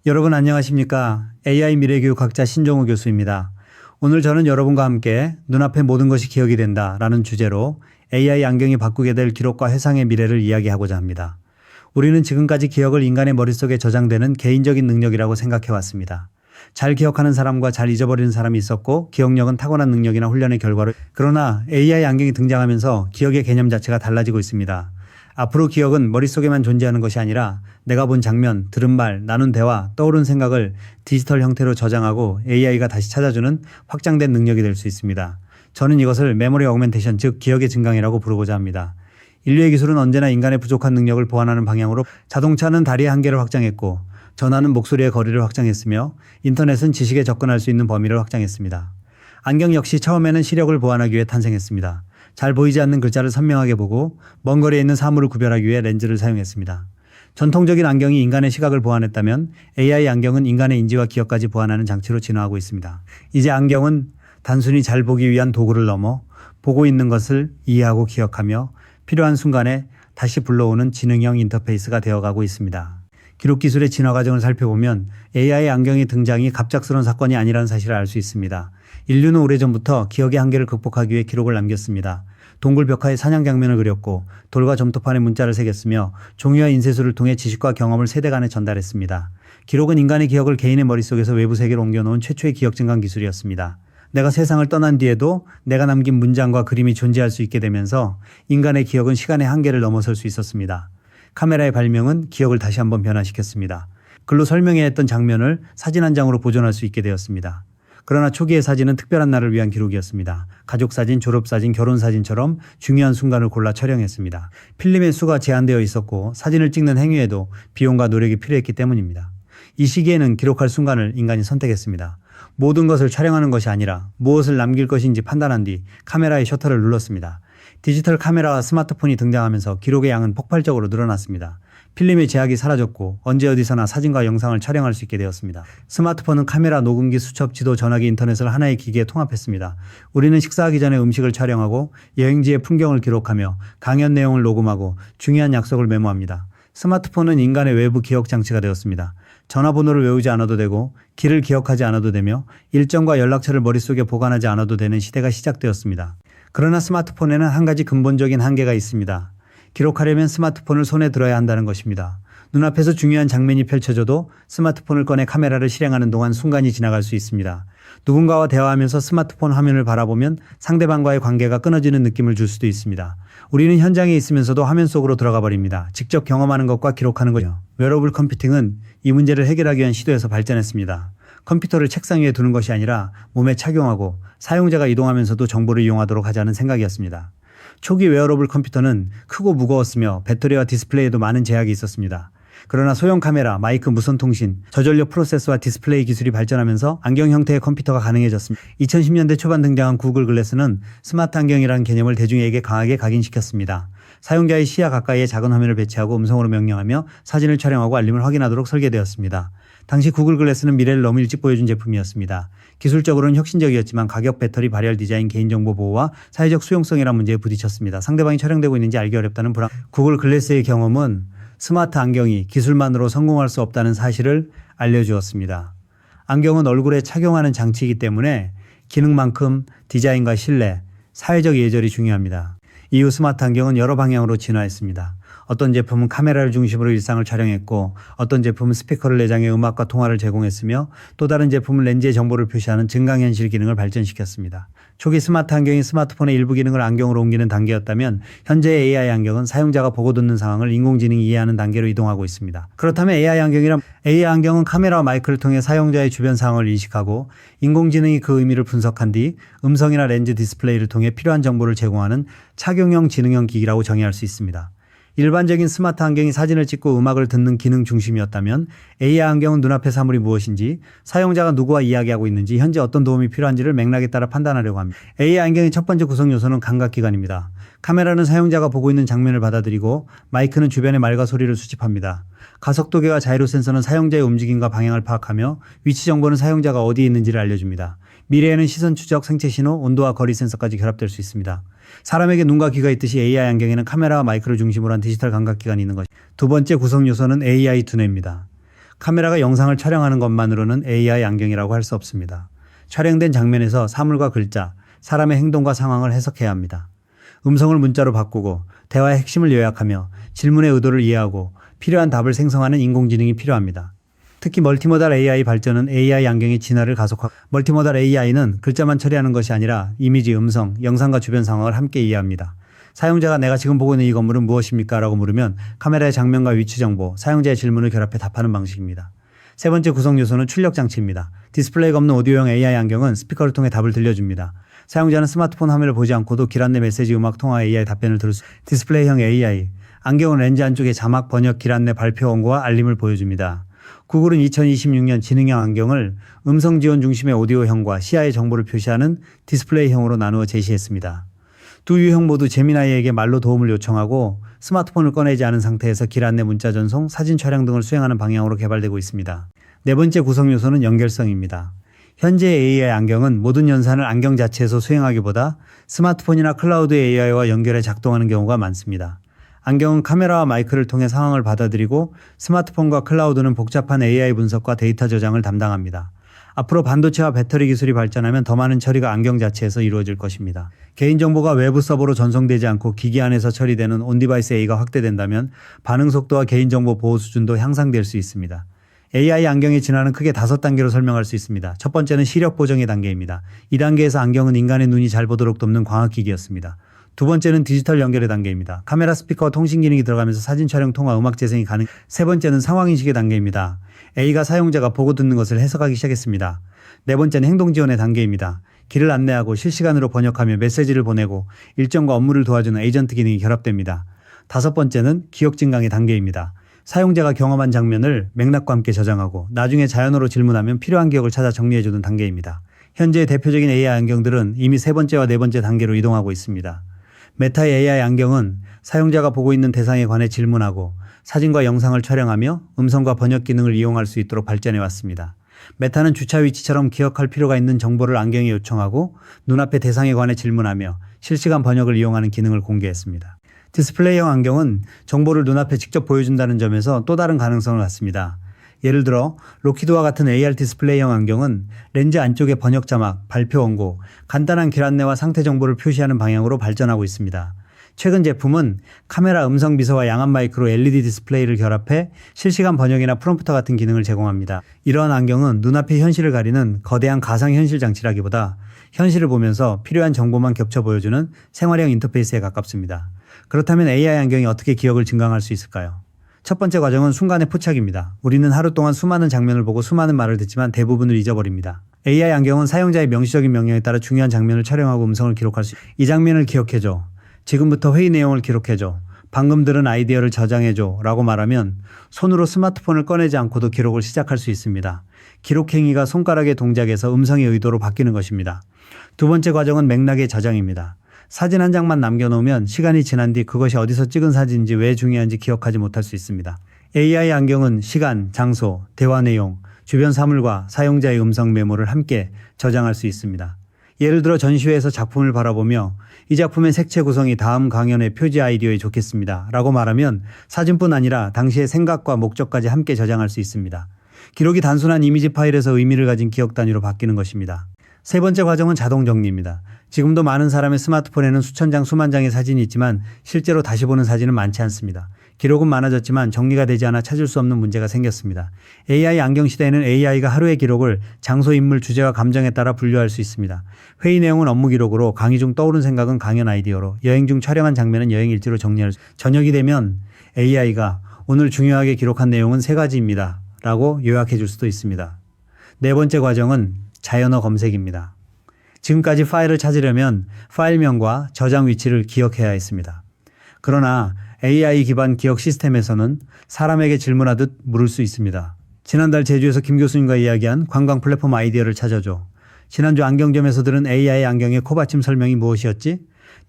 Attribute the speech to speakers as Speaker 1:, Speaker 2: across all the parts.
Speaker 1: 여러분 안녕하십니까? AI 미래교육학자 신종우 교수입니다. 오늘 저는 여러분과 함께 눈앞의 모든 것이 기억이 된다라는 주제로 AI 안경이 바꾸게 될 기록과 회상의 미래를 이야기하고자 합니다. 우리는 지금까지 기억을 인간의 머릿속에 저장되는 개인적인 능력이라고 생각해 왔습니다. 잘 기억하는 사람과 잘 잊어버리는 사람이 있었고 기억력은 타고난 능력이나 훈련의 결과로 그러나 AI 안경이 등장하면서 기억의 개념 자체가 달라지고 있습니다. 앞으로 기억은 머릿속에만 존재하는 것이 아니라 내가 본 장면, 들은 말, 나눈 대화, 떠오른 생각을 디지털 형태로 저장하고 AI가 다시 찾아주는 확장된 능력이 될 수 있습니다. 저는 이것을 메모리 어그멘테이션, 즉 기억의 증강이라고 부르고자 합니다. 인류의 기술은 언제나 인간의 부족한 능력을 보완하는 방향으로 자동차는 다리의 한계를 확장했고 전화는 목소리의 거리를 확장했으며 인터넷은 지식에 접근할 수 있는 범위를 확장했습니다. 안경 역시 처음에는 시력을 보완하기 위해 탄생했습니다. 잘 보이지 않는 글자를 선명하게 보고 먼 거리에 있는 사물을 구별하기 위해 렌즈를 사용했습니다. 전통적인 안경이 인간의 시각을 보완했다면 AI 안경은 인간의 인지와 기억까지 보완하는 장치로 진화하고 있습니다. 이제 안경은 단순히 잘 보기 위한 도구를 넘어 보고 있는 것을 이해하고 기억하며 필요한 순간에 다시 불러오는 지능형 인터페이스가 되어가고 있습니다. 기록 기술의 진화 과정을 살펴보면 AI 안경의 등장이 갑작스러운 사건이 아니라는 사실을 알 수 있습니다. 인류는 오래전부터 기억의 한계를 극복하기 위해 기록을 남겼습니다. 동굴 벽화에 사냥 장면을 그렸고 돌과 점토판에 문자를 새겼으며 종이와 인쇄술을 통해 지식과 경험을 세대 간에 전달했습니다. 기록은 인간의 기억을 개인의 머릿속에서 외부 세계로 옮겨놓은 최초의 기억 증강 기술이었습니다. 내가 세상을 떠난 뒤에도 내가 남긴 문장과 그림이 존재할 수 있게 되면서 인간의 기억은 시간의 한계를 넘어설 수 있었습니다. 카메라의 발명은 기억을 다시 한번 변화시켰습니다. 글로 설명해야 했던 장면을 사진 한 장으로 보존할 수 있게 되었습니다. 그러나 초기의 사진은 특별한 날을 위한 기록이었습니다. 가족사진, 졸업사진, 결혼사진처럼 중요한 순간을 골라 촬영했습니다. 필름의 수가 제한되어 있었고 사진을 찍는 행위에도 비용과 노력이 필요했기 때문입니다. 이 시기에는 기록할 순간을 인간이 선택했습니다. 모든 것을 촬영하는 것이 아니라 무엇을 남길 것인지 판단한 뒤 카메라의 셔터를 눌렀습니다. 디지털 카메라와 스마트폰이 등장하면서 기록의 양은 폭발적으로 늘어났습니다. 필름의 제약이 사라졌고 언제 어디서나 사진과 영상을 촬영할 수 있게 되었습니다. 스마트폰은 카메라, 녹음기, 수첩, 지도, 전화기, 인터넷을 하나의 기기에 통합했습니다. 우리는 식사하기 전에 음식을 촬영하고 여행지의 풍경을 기록하며 강연 내용을 녹음하고 중요한 약속을 메모합니다. 스마트폰은 인간의 외부 기억 장치가 되었습니다. 전화번호를 외우지 않아도 되고 길을 기억하지 않아도 되며 일정과 연락처를 머릿속에 보관하지 않아도 되는 시대가 시작되었습니다. 그러나 스마트폰에는 한 가지 근본적인 한계가 있습니다. 기록하려면 스마트폰을 손에 들어야 한다는 것입니다. 눈앞에서 중요한 장면이 펼쳐져도 스마트폰을 꺼내 카메라를 실행하는 동안 순간이 지나갈 수 있습니다. 누군가와 대화하면서 스마트폰 화면을 바라보면 상대방과의 관계가 끊어지는 느낌을 줄 수도 있습니다. 우리는 현장에 있으면서도 화면 속으로 들어가 버립니다. 직접 경험하는 것과 기록하는 거죠. 웨어러블 컴퓨팅은 이 문제를 해결하기 위한 시도에서 발전했습니다. 컴퓨터를 책상 위에 두는 것이 아니라 몸에 착용하고 사용자가 이동하면서도 정보를 이용하도록 하자는 생각이었습니다. 초기 웨어러블 컴퓨터는 크고 무거웠으며 배터리와 디스플레이에도 많은 제약이 있었습니다. 그러나 소형 카메라, 마이크, 무선 통신, 저전력 프로세서와 디스플레이 기술이 발전하면서 안경 형태의 컴퓨터가 가능해졌습니다. 2010년대 초반 등장한 구글 글래스는 스마트 안경이라는 개념을 대중에게 강하게 각인시켰습니다. 사용자의 시야 가까이에 작은 화면을 배치하고 음성으로 명령하며 사진을 촬영하고 알림을 확인하도록 설계되었습니다. 당시 구글 글래스는 미래를 너무 일찍 보여준 제품이었습니다. 기술적으로는 혁신적이었지만 가격, 배터리, 발열 디자인, 개인정보 보호와 사회적 수용성이라는 문제에 부딪혔습니다. 상대방이 촬영되고 있는지 알기 어렵다는 불안. 구글 글래스의 경험은 스마트 안경이 기술만으로 성공할 수 없다는 사실을 알려주었습니다. 안경은 얼굴에 착용하는 장치이기 때문에 기능만큼 디자인과 신뢰, 사회적 예절이 중요합니다. 이후 스마트 안경은 여러 방향으로 진화했습니다. 어떤 제품은 카메라를 중심으로 일상을 촬영했고 어떤 제품은 스피커를 내장해 음악과 통화를 제공했으며 또 다른 제품은 렌즈의 정보를 표시하는 증강현실 기능을 발전시켰습니다. 초기 스마트 안경이 스마트폰의 일부 기능을 안경으로 옮기는 단계였다면 현재의 AI 안경은 사용자가 보고 듣는 상황을 인공지능이 이해하는 단계로 이동하고 있습니다. 그렇다면 AI 안경은 카메라와 마이크를 통해 사용자의 주변 상황을 인식하고 인공지능이 그 의미를 분석한 뒤 음성이나 렌즈 디스플레이를 통해 필요한 정보를 제공하는 착용형 지능형 기기라고 정의할 수 있습니다. 일반적인 스마트 안경이 사진을 찍고 음악을 듣는 기능 중심이었다면 AI 안경은 눈앞의 사물이 무엇인지, 사용자가 누구와 이야기하고 있는지, 현재 어떤 도움이 필요한지를 맥락에 따라 판단하려고 합니다. AI 안경의 첫 번째 구성 요소는 감각기관입니다. 카메라는 사용자가 보고 있는 장면을 받아들이고 마이크는 주변의 말과 소리를 수집합니다. 가속도계와 자이로 센서는 사용자의 움직임과 방향을 파악하며 위치 정보는 사용자가 어디에 있는지를 알려줍니다. 미래에는 시선 추적, 생체 신호, 온도와 거리 센서까지 결합될 수 있습니다. 사람에게 눈과 귀가 있듯이 AI 안경에는 카메라와 마이크를 중심으로 한 디지털 감각기관이 있는 것입니다. 두 번째 구성 요소는 AI 두뇌입니다. 카메라가 영상을 촬영하는 것만으로는 AI 안경이라고 할 수 없습니다. 촬영된 장면에서 사물과 글자, 사람의 행동과 상황을 해석해야 합니다. 음성을 문자로 바꾸고 대화의 핵심을 요약하며 질문의 의도를 이해하고 필요한 답을 생성하는 인공지능이 필요합니다. 특히 멀티모달 AI 발전은 AI 안경의 진화를 가속화하고 멀티모달 AI는 글자만 처리하는 것이 아니라 이미지, 음성, 영상과 주변 상황을 함께 이해합니다. 사용자가 내가 지금 보고 있는 이 건물은 무엇입니까? 라고 물으면 카메라의 장면과 위치 정보, 사용자의 질문을 결합해 답하는 방식입니다. 세 번째 구성 요소는 출력 장치입니다. 디스플레이가 없는 오디오용 AI 안경은 스피커를 통해 답을 들려줍니다. 사용자는 스마트폰 화면을 보지 않고도 길 안내 메시지, 음악, 통화, AI 답변을 들을 수 있습니다. 디스플레이형 AI, 안경은 렌즈 안쪽에 자막, 번역, 길 안내, 발표 원고와 알림을 보여줍니다. 구글은 2026년 지능형 안경을 음성 지원 중심의 오디오형과 시야의 정보를 표시하는 디스플레이형으로 나누어 제시했습니다. 두 유형 모두 제미나이에게 말로 도움을 요청하고 스마트폰을 꺼내지 않은 상태에서 길 안내, 문자 전송, 사진 촬영 등을 수행하는 방향으로 개발되고 있습니다. 네 번째 구성 요소는 연결성입니다. 현재 AI 안경은 모든 연산을 안경 자체에서 수행하기보다 스마트폰이나 클라우드 AI와 연결해 작동하는 경우가 많습니다. 안경은 카메라와 마이크를 통해 상황을 받아들이고 스마트폰과 클라우드는 복잡한 AI 분석과 데이터 저장을 담당합니다. 앞으로 반도체와 배터리 기술이 발전하면 더 많은 처리가 안경 자체에서 이루어질 것입니다. 개인정보가 외부 서버로 전송되지 않고 기기 안에서 처리되는 온디바이스 A가 확대된다면 반응 속도와 개인정보 보호 수준도 향상될 수 있습니다. AI 안경의 진화는 크게 5단계로 설명할 수 있습니다. 첫 번째는 시력 보정의 단계입니다. 이 단계에서 안경은 인간의 눈이 잘 보도록 돕는 광학기기였습니다. 두 번째는 디지털 연결의 단계입니다. 카메라, 스피커와 통신 기능이 들어가면서 사진 촬영, 통화, 음악 재생이 가능. 세 번째는 상황인식의 단계입니다. A가 사용자가 보고 듣는 것을 해석하기 시작했습니다. 네 번째는 행동 지원의 단계입니다. 길을 안내하고 실시간으로 번역하며 메시지를 보내고 일정과 업무를 도와주는 에이전트 기능이 결합됩니다. 다섯 번째는 기억 증강의 단계입니다. 사용자가 경험한 장면을 맥락과 함께 저장하고 나중에 자연어로 질문하면 필요한 기억을 찾아 정리해주는 단계입니다. 현재 대표적인 AI 안경들은 이미 세 번째와 네 번째 단계로 이동하고 있습니다. 메타의 AI 안경은 사용자가 보고 있는 대상에 관해 질문하고 사진과 영상을 촬영하며 음성과 번역 기능을 이용할 수 있도록 발전해 왔습니다. 메타는 주차 위치처럼 기억할 필요가 있는 정보를 안경에 요청하고 눈앞의 대상에 관해 질문하며 실시간 번역을 이용하는 기능을 공개했습니다. 디스플레이형 안경은 정보를 눈앞에 직접 보여준다는 점에서 또 다른 가능성을 갖습니다. 예를 들어 로키드와 같은 AR 디스플레이형 안경은 렌즈 안쪽에 번역 자막, 발표 원고, 간단한 길 안내와 상태 정보를 표시하는 방향으로 발전하고 있습니다. 최근 제품은 카메라, 음성 비서와 양압 마이크로 LED 디스플레이를 결합해 실시간 번역이나 프롬프터 같은 기능을 제공합니다. 이러한 안경은 눈앞의 현실을 가리는 거대한 가상현실 장치라기보다 현실을 보면서 필요한 정보만 겹쳐 보여주는 생활형 인터페이스에 가깝습니다. 그렇다면 AI 안경이 어떻게 기억을 증강할 수 있을까요? 첫 번째 과정은 순간의 포착입니다. 우리는 하루 동안 수많은 장면을 보고 수많은 말을 듣지만 대부분을 잊어버립니다. AI 안경은 사용자의 명시적인 명령에 따라 중요한 장면을 촬영하고 음성을 기록할 수 있습니다. 이 장면을 기억해줘. 지금부터 회의 내용을 기록해줘. 방금 들은 아이디어를 저장해줘. 라고 말하면 손으로 스마트폰을 꺼내지 않고도 기록을 시작할 수 있습니다. 기록 행위가 손가락의 동작에서 음성의 의도로 바뀌는 것입니다. 두 번째 과정은 맥락의 저장입니다. 사진 한 장만 남겨놓으면 시간이 지난 뒤 그것이 어디서 찍은 사진인지 왜 중요한지 기억하지 못할 수 있습니다. AI 안경은 시간, 장소, 대화 내용, 주변 사물과 사용자의 음성 메모를 함께 저장할 수 있습니다. 예를 들어 전시회에서 작품을 바라보며 이 작품의 색채 구성이 다음 강연의 표지 아이디어에 좋겠습니다. 라고 말하면 사진뿐 아니라 당시의 생각과 목적까지 함께 저장할 수 있습니다. 기록이 단순한 이미지 파일에서 의미를 가진 기억 단위로 바뀌는 것입니다. 세 번째 과정은 자동 정리입니다. 지금도 많은 사람의 스마트폰에는 수천 장, 수만 장의 사진이 있지만 실제로 다시 보는 사진은 많지 않습니다. 기록은 많아졌지만 정리가 되지 않아 찾을 수 없는 문제가 생겼습니다. AI 안경 시대에는 AI가 하루의 기록을 장소, 인물, 주제와 감정에 따라 분류할 수 있습니다. 회의 내용은 업무 기록으로, 강의 중 떠오른 생각은 강연 아이디어로, 여행 중 촬영한 장면은 여행 일지로 정리할 수 있습니다. 저녁이 되면 AI가 오늘 중요하게 기록한 내용은 3가지입니다. 라고 요약해 줄 수도 있습니다. 네 번째 과정은 자연어 검색입니다. 지금까지 파일을 찾으려면 파일명과 저장 위치를 기억해야 했습니다. 그러나 AI 기반 기억 시스템에서는 사람에게 질문하듯 물을 수 있습니다. 지난달 제주에서 김 교수님과 이야기한 관광 플랫폼 아이디어를 찾아줘. 지난주 안경점에서 들은 AI 안경의 코받침 설명이 무엇이었지?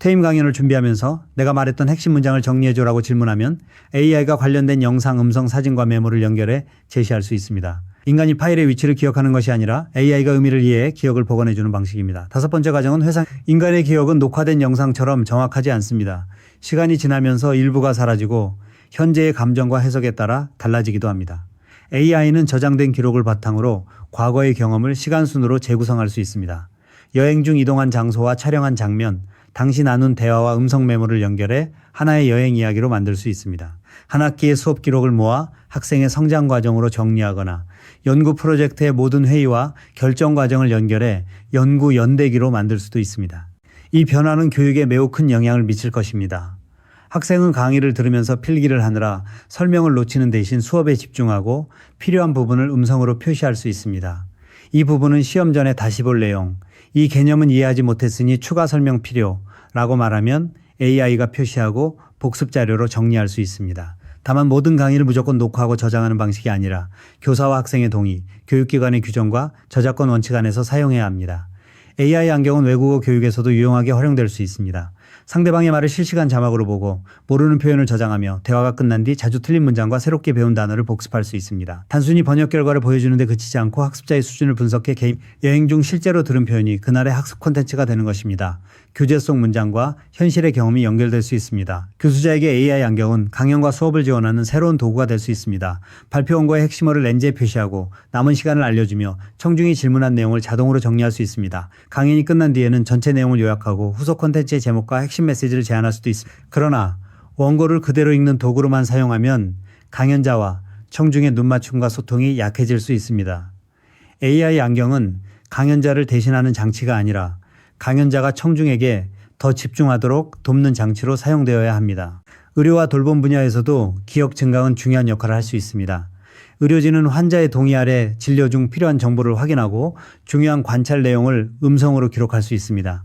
Speaker 1: 퇴임 강연을 준비하면서 내가 말했던 핵심 문장을 정리해줘라고 질문하면 AI가 관련된 영상, 음성, 사진과 메모를 연결해 제시할 수 있습니다. 인간이 파일의 위치를 기억하는 것이 아니라 AI가 의미를 이해해 기억을 복원해주는 방식입니다. 다섯 번째 과정은 회상. 인간의 기억은 녹화된 영상처럼 정확하지 않습니다. 시간이 지나면서 일부가 사라지고 현재의 감정과 해석에 따라 달라지기도 합니다. AI는 저장된 기록을 바탕으로 과거의 경험을 시간순으로 재구성할 수 있습니다. 여행 중 이동한 장소와 촬영한 장면, 당시 나눈 대화와 음성 메모를 연결해 하나의 여행 이야기로 만들 수 있습니다. 한 학기의 수업 기록을 모아 학생의 성장 과정으로 정리하거나 연구 프로젝트의 모든 회의와 결정 과정을 연결해 연구 연대기로 만들 수도 있습니다. 이 변화는 교육에 매우 큰 영향을 미칠 것입니다. 학생은 강의를 들으면서 필기를 하느라 설명을 놓치는 대신 수업에 집중하고 필요한 부분을 음성으로 표시할 수 있습니다. 이 부분은 시험 전에 다시 볼 내용, 이 개념은 이해하지 못했으니 추가 설명 필요라고 말하면 AI가 표시하고 복습 자료로 정리할 수 있습니다. 다만 모든 강의를 무조건 녹화하고 저장하는 방식이 아니라 교사와 학생의 동의, 교육기관의 규정과 저작권 원칙 안에서 사용해야 합니다. AI 안경은 외국어 교육에서도 유용하게 활용될 수 있습니다. 상대방의 말을 실시간 자막으로 보고 모르는 표현을 저장하며 대화가 끝난 뒤 자주 틀린 문장과 새롭게 배운 단어를 복습할 수 있습니다. 단순히 번역 결과를 보여주는데 그치지 않고 학습자의 수준을 분석해 여행 중 실제로 들은 표현이 그날의 학습 콘텐츠가 되는 것입니다. 교재 속 문장과 현실의 경험이 연결될 수 있습니다. 교수자에게 AI 안경은 강연과 수업을 지원하는 새로운 도구가 될 수 있습니다. 발표 원고의 핵심어를 렌즈에 표시하고 남은 시간을 알려주며 청중이 질문한 내용을 자동으로 정리할 수 있습니다. 강연이 끝난 뒤에는 전체 내용을 요약하고 후속 콘텐츠의 제목과 핵심 메시지를 제안할 수도 있습니다. 그러나 원고를 그대로 읽는 도구로만 사용하면 강연자와 청중의 눈맞춤과 소통이 약해질 수 있습니다. AI 안경은 강연자를 대신하는 장치가 아니라 강연자가 청중에게 더 집중하도록 돕는 장치로 사용되어야 합니다. 의료와 돌봄 분야에서도 기억 증강은 중요한 역할을 할 수 있습니다. 의료진은 환자의 동의 아래 진료 중 필요한 정보를 확인하고 중요한 관찰 내용을 음성으로 기록할 수 있습니다.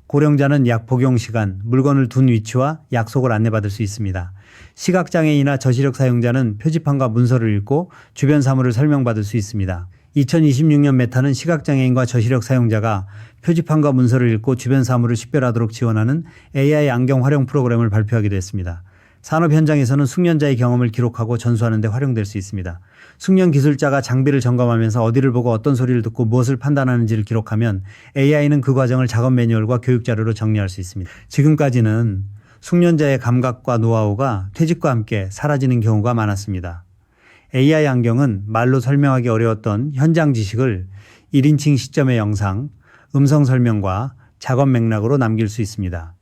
Speaker 1: 고령자는 약 복용 시간, 물건을 둔 위치와 약속을 안내받을 수 있습니다. 시각장애인이나 저시력 사용자는 표지판과 문서를 읽고 주변 사물을 설명받을 수 있습니다. 2026년 메타는 시각장애인과 저시력 사용자가 표지판과 문서를 읽고 주변 사물을 식별하도록 지원하는 AI 안경 활용 프로그램을 발표하기도 했습니다. 산업 현장에서는 숙련자의 경험을 기록하고 전수하는 데 활용될 수 있습니다. 숙련 기술자가 장비를 점검하면서 어디를 보고 어떤 소리를 듣고 무엇을 판단하는지를 기록하면 AI는 그 과정을 작업 매뉴얼과 교육 자료로 정리할 수 있습니다. 지금까지는 숙련자의 감각과 노하우가 퇴직과 함께 사라지는 경우가 많았습니다. AI 안경은 말로 설명하기 어려웠던 현장 지식을 1인칭 시점의 영상, 음성 설명과 작업 맥락으로 남길 수 있습니다.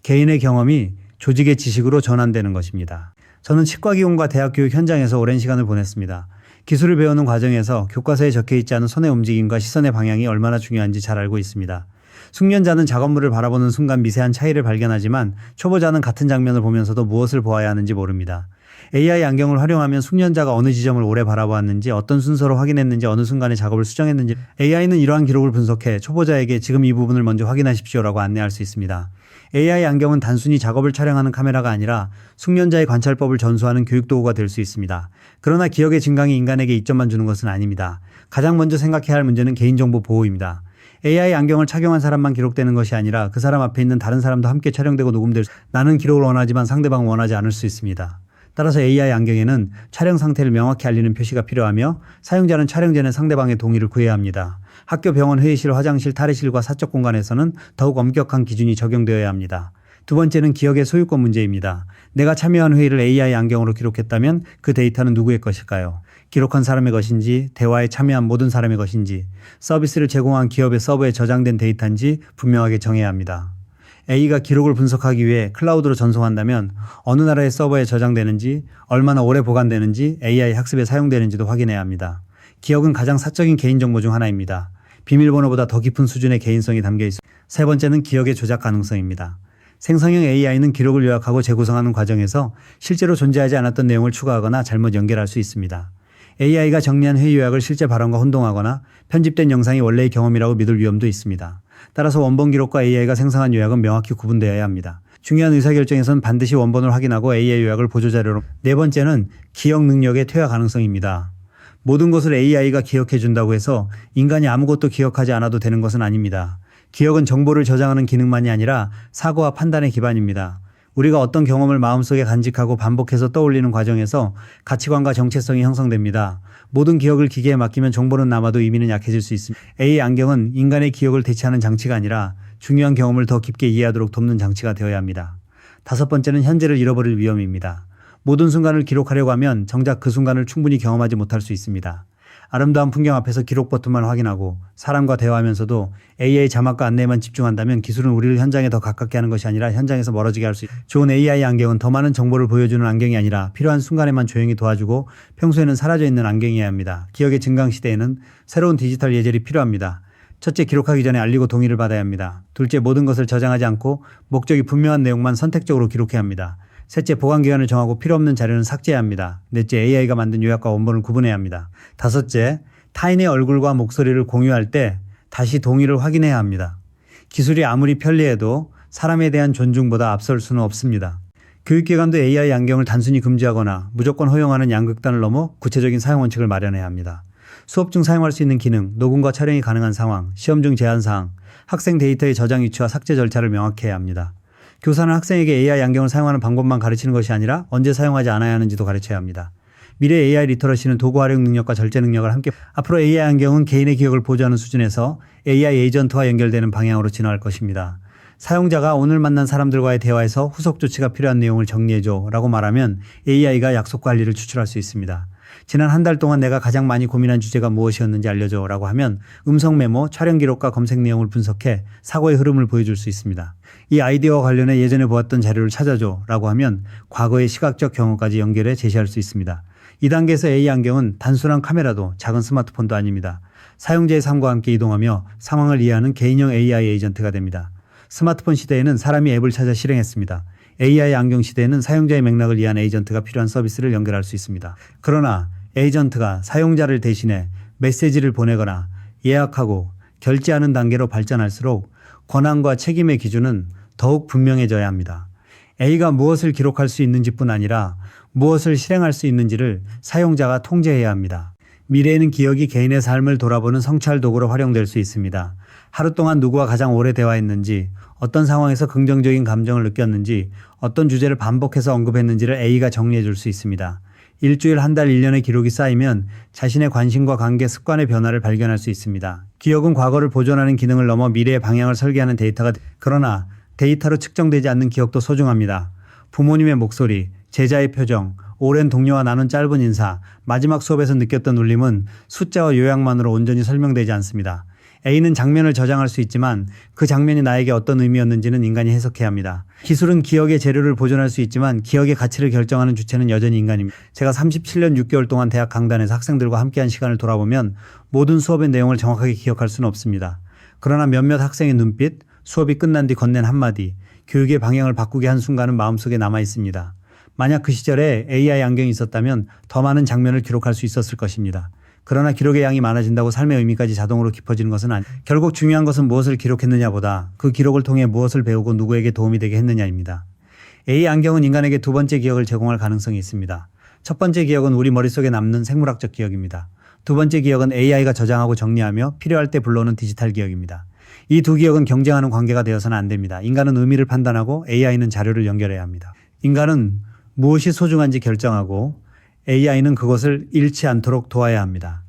Speaker 1: 개인의 경험이 조직의 지식으로 전환되는 것입니다. 저는 치과기공과 대학 교육 현장에서 오랜 시간을 보냈습니다. 기술을 배우는 과정에서 교과서에 적혀있지 않은 손의 움직임과 시선의 방향이 얼마나 중요한지 잘 알고 있습니다. 숙련자는 작업물을 바라보는 순간 미세한 차이를 발견하지만 초보자는 같은 장면을 보면서도 무엇을 보아야 하는지 모릅니다. AI 안경을 활용하면 숙련자가 어느 지점을 오래 바라보았는지, 어떤 순서로 확인했는지, 어느 순간에 작업을 수정했는지 AI는 이러한 기록을 분석해 초보자에게 지금 이 부분을 먼저 확인하십시오라고 안내할 수 있습니다. AI 안경은 단순히 작업을 촬영하는 카메라가 아니라 숙련자의 관찰법을 전수하는 교육 도구가 될 수 있습니다. 그러나 기억의 증강이 인간에게 이점만 주는 것은 아닙니다. 가장 먼저 생각해야 할 문제는 개인정보 보호입니다. AI 안경을 착용한 사람만 기록되는 것이 아니라 그 사람 앞에 있는 다른 사람도 함께 촬영되고 녹음될 나는 기록을 원하지만 상대방은 원하지 않을 수 있습니다. 따라서 AI 안경에는 촬영 상태를 명확히 알리는 표시가 필요하며 사용자는 촬영 전에 상대방의 동의를 구해야 합니다. 학교, 병원, 회의실, 화장실, 탈의실과 사적 공간에서는 더욱 엄격한 기준이 적용되어야 합니다. 두 번째는 기억의 소유권 문제입니다. 내가 참여한 회의를 AI 안경으로 기록했다면 그 데이터는 누구의 것일까요? 기록한 사람의 것인지, 대화에 참여한 모든 사람의 것인지, 서비스를 제공한 기업의 서버에 저장된 데이터인지 분명하게 정해야 합니다. A가 기록을 분석하기 위해 클라우드로 전송한다면 어느 나라의 서버에 저장되는지, 얼마나 오래 보관되는지, AI 학습에 사용되는지도 확인해야 합니다. 기억은 가장 사적인 개인정보 중 하나입니다. 비밀번호보다 더 깊은 수준의 개인성이 담겨 있습니다. 세 번째는 기억의 조작 가능성입니다. 생성형 AI는 기록을 요약하고 재구성하는 과정에서 실제로 존재하지 않았던 내용을 추가하거나 잘못 연결할 수 있습니다. AI가 정리한 회의 요약을 실제 발언과 혼동하거나 편집된 영상이 원래의 경험이라고 믿을 위험도 있습니다. 따라서 원본 기록과 AI가 생성한 요약은 명확히 구분되어야 합니다. 중요한 의사결정에서는 반드시 원본을 확인하고 AI 요약을 보조자료로. 네 번째는 기억 능력의 퇴화 가능성입니다. 모든 것을 AI가 기억해준다고 해서 인간이 아무것도 기억하지 않아도 되는 것은 아닙니다. 기억은 정보를 저장하는 기능만이 아니라 사고와 판단의 기반입니다. 우리가 어떤 경험을 마음속에 간직하고 반복해서 떠올리는 과정에서 가치관과 정체성이 형성됩니다. 모든 기억을 기계에 맡기면 정보는 남아도 의미는 약해질 수 있습니다. AI 안경은 인간의 기억을 대체하는 장치가 아니라 중요한 경험을 더 깊게 이해하도록 돕는 장치가 되어야 합니다. 다섯 번째는 현재를 잃어버릴 위험입니다. 모든 순간을 기록하려고 하면 정작 그 순간을 충분히 경험하지 못할 수 있습니다. 아름다운 풍경 앞에서 기록 버튼만 확인하고 사람과 대화하면서도 AI 자막과 안내에만 집중한다면 기술은 우리를 현장에 더 가깝게 하는 것이 아니라 현장에서 멀어지게 할 수 있습니다. 좋은 AI 안경은 더 많은 정보를 보여주는 안경이 아니라 필요한 순간에만 조용히 도와주고 평소에는 사라져 있는 안경이어야 합니다. 기억의 증강 시대에는 새로운 디지털 예절이 필요합니다. 첫째, 기록하기 전에 알리고 동의를 받아야 합니다. 둘째, 모든 것을 저장하지 않고 목적이 분명한 내용만 선택적으로 기록해야 합니다. 셋째, 보관 기간을 정하고 필요 없는 자료는 삭제해야 합니다. 넷째, AI가 만든 요약과 원본을 구분해야 합니다. 다섯째, 타인의 얼굴과 목소리를 공유할 때 다시 동의를 확인해야 합니다. 기술이 아무리 편리해도 사람에 대한 존중보다 앞설 수는 없습니다. 교육기관도 AI 안경을 단순히 금지하거나 무조건 허용하는 양극단을 넘어 구체적인 사용 원칙을 마련해야 합니다. 수업 중 사용할 수 있는 기능, 녹음과 촬영이 가능한 상황, 시험 중 제한 사항, 학생 데이터의 저장 위치와 삭제 절차를 명확히 해야 합니다. 교사는 학생에게 AI 안경을 사용하는 방법만 가르치는 것이 아니라 언제 사용하지 않아야 하는지도 가르쳐야 합니다. 미래 AI 리터러시는 도구 활용 능력과 절제 능력을 함께 앞으로 AI 안경은 개인의 기억을 보조하는 수준에서 AI 에이전트와 연결되는 방향으로 진화할 것입니다. 사용자가 오늘 만난 사람들과의 대화에서 후속 조치가 필요한 내용을 정리해줘 라고 말하면 AI가 약속 관리를 추출할 수 있습니다. 지난 한 달 동안 내가 가장 많이 고민한 주제가 무엇이었는지 알려줘 라고 하면 음성 메모, 촬영 기록과 검색 내용을 분석해 사고의 흐름을 보여줄 수 있습니다. 이 아이디어와 관련해 예전에 보았던 자료를 찾아줘 라고 하면 과거의 시각적 경험까지 연결해 제시할 수 있습니다. 이 단계에서 AI 안경은 단순한 카메라도 작은 스마트폰도 아닙니다. 사용자의 삶과 함께 이동하며 상황을 이해하는 개인형 AI 에이전트가 됩니다. 스마트폰 시대에는 사람이 앱을 찾아 실행했습니다. AI 안경 시대에는 사용자의 맥락을 이해한 에이전트가 필요한 서비스를 연결할 수 있습니다. 그러나 에이전트가 사용자를 대신해 메시지를 보내거나 예약하고 결제하는 단계로 발전할수록 권한과 책임의 기준은 더욱 분명해져야 합니다. A가 무엇을 기록할 수 있는지뿐 아니라 무엇을 실행할 수 있는지를 사용자가 통제해야 합니다. 미래에는 기억이 개인의 삶을 돌아보는 성찰 도구로 활용될 수 있습니다. 하루 동안 누구와 가장 오래 대화했는지, 어떤 상황에서 긍정적인 감정을 느꼈는지, 어떤 주제를 반복해서 언급했는지를 A가 정리해 줄 수 있습니다. 일주일, 한 달, 1년의 기록이 쌓이면 자신의 관심과 관계, 습관의 변화를 발견할 수 있습니다. 기억은 과거를 보존하는 기능을 넘어 미래의 방향을 설계하는 데이터가 그러나 데이터로 측정되지 않는 기억도 소중합니다. 부모님의 목소리, 제자의 표정, 오랜 동료와 나눈 짧은 인사, 마지막 수업에서 느꼈던 울림은 숫자와 요약만으로 온전히 설명되지 않습니다. A는 장면을 저장할 수 있지만 그 장면이 나에게 어떤 의미였는지는 인간이 해석해야 합니다. 기술은 기억의 재료를 보존할 수 있지만 기억의 가치를 결정하는 주체는 여전히 인간입니다. 제가 37년 6개월 동안 대학 강단에서 학생들과 함께한 시간을 돌아보면 모든 수업의 내용을 정확하게 기억할 수는 없습니다. 그러나 몇몇 학생의 눈빛, 수업이 끝난 뒤 건넨 한마디, 교육의 방향을 바꾸게 한 순간은 마음속에 남아 있습니다. 만약 그 시절에 AI 안경이 있었다면 더 많은 장면을 기록할 수 있었을 것입니다. 그러나 기록의 양이 많아진다고 삶의 의미까지 자동으로 깊어지는 것은 결국 중요한 것은 무엇을 기록했느냐보다 그 기록을 통해 무엇을 배우고 누구에게 도움이 되게 했느냐입니다. AI 안경은 인간에게 두 번째 기억을 제공할 가능성이 있습니다. 첫 번째 기억은 우리 머릿속에 남는 생물학적 기억입니다. 두 번째 기억은 AI가 저장하고 정리하며 필요할 때 불러오는 디지털 기억입니다. 이 두 기억은 경쟁하는 관계가 되어서는 안 됩니다. 인간은 의미를 판단하고 AI는 자료를 연결해야 합니다. 인간은 무엇이 소중한지 결정하고 AI는 그것을 잃지 않도록 도와야 합니다.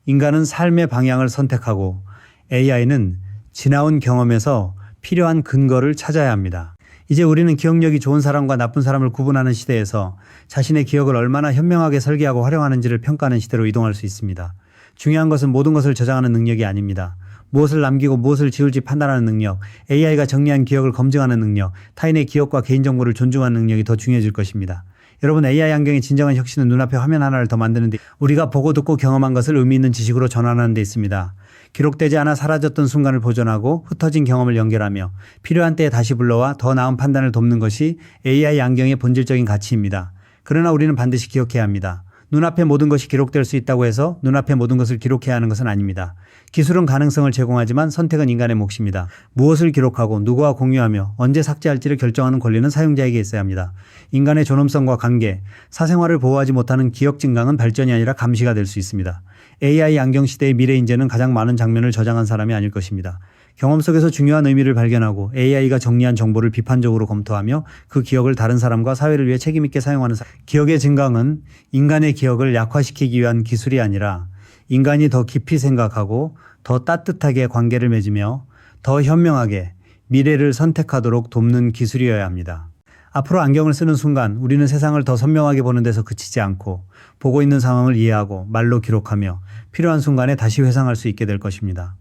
Speaker 1: 인간은 삶의 방향을 선택하고 AI는 지나온 경험에서 필요한 근거를 찾아야 합니다. 이제 우리는 기억력이 좋은 사람과 나쁜 사람을 구분하는 시대에서 자신의 기억을 얼마나 현명하게 설계하고 활용하는지를 평가하는 시대로 이동할 수 있습니다. 중요한 것은 모든 것을 저장하는 능력이 아닙니다. 무엇을 남기고 무엇을 지울지 판단하는 능력, AI가 정리한 기억을 검증하는 능력, 타인의 기억과 개인정보를 존중하는 능력이 더 중요해질 것입니다. 여러분, AI 안경의 진정한 혁신은 눈앞에 화면 하나를 더 만드는 데 우리가 보고 듣고 경험한 것을 의미 있는 지식으로 전환하는 데 있습니다. 기록되지 않아 사라졌던 순간을 보존하고 흩어진 경험을 연결하며 필요한 때에 다시 불러와 더 나은 판단을 돕는 것이 AI 안경의 본질적인 가치입니다. 그러나 우리는 반드시 기억해야 합니다. 눈앞에 모든 것이 기록될 수 있다고 해서 눈앞에 모든 것을 기록해야 하는 것은 아닙니다. 기술은 가능성을 제공하지만 선택은 인간의 몫입니다. 무엇을 기록하고 누구와 공유하며 언제 삭제할지를 결정하는 권리는 사용자에게 있어야 합니다. 인간의 존엄성과 관계, 사생활을 보호하지 못하는 기억 증강은 발전이 아니라 감시가 될 수 있습니다. AI 안경 시대의 미래 인재는 가장 많은 장면을 저장한 사람이 아닐 것입니다. 경험 속에서 중요한 의미를 발견하고 AI가 정리한 정보를 비판적으로 검토하며 그 기억을 다른 사람과 사회를 위해 책임 있게 사용하는 기억의 증강은 인간의 기억을 약화시키기 위한 기술이 아니라 인간이 더 깊이 생각하고 더 따뜻하게 관계를 맺으며 더 현명하게 미래를 선택하도록 돕는 기술이어야 합니다. 앞으로 안경을 쓰는 순간 우리는 세상을 더 선명하게 보는 데서 그치지 않고 보고 있는 상황을 이해하고 말로 기록하며 필요한 순간에 다시 회상할 수 있게 될 것입니다.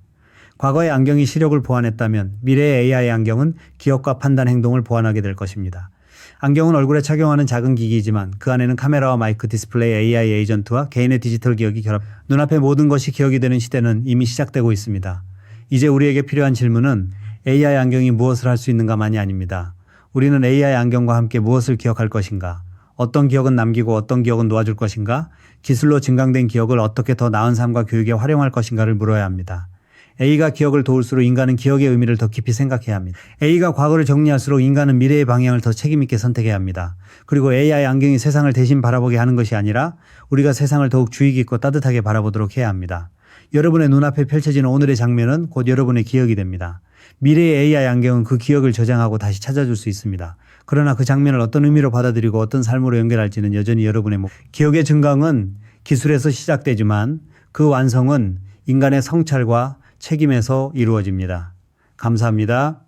Speaker 1: 과거의 안경이 시력을 보완했다면 미래의 AI 안경은 기억과 판단 행동을 보완하게 될 것입니다. 안경은 얼굴에 착용하는 작은 기기이지만 그 안에는 카메라와 마이크, 디스플레이, AI 에이전트와 개인의 디지털 기억이 결합, 눈앞의 모든 것이 기억이 되는 시대는 이미 시작되고 있습니다. 이제 우리에게 필요한 질문은 AI 안경이 무엇을 할 수 있는가만이 아닙니다. 우리는 AI 안경과 함께 무엇을 기억할 것인가? 어떤 기억은 남기고 어떤 기억은 놓아줄 것인가? 기술로 증강된 기억을 어떻게 더 나은 삶과 교육에 활용할 것인가를 물어야 합니다. A가 기억을 도울수록 인간은 기억의 의미를 더 깊이 생각해야 합니다. A가 과거를 정리할수록 인간은 미래의 방향을 더 책임있게 선택해야 합니다. 그리고 AI 안경이 세상을 대신 바라보게 하는 것이 아니라 우리가 세상을 더욱 주의 깊고 따뜻하게 바라보도록 해야 합니다. 여러분의 눈앞에 펼쳐지는 오늘의 장면은 곧 여러분의 기억이 됩니다. 미래의 AI 안경은 그 기억을 저장하고 다시 찾아줄 수 있습니다. 그러나 그 장면을 어떤 의미로 받아들이고 어떤 삶으로 연결할지는 여전히 여러분의 몫. 기억의 증강은 기술에서 시작되지만 그 완성은 인간의 성찰과 책임에서 이루어집니다. 감사합니다.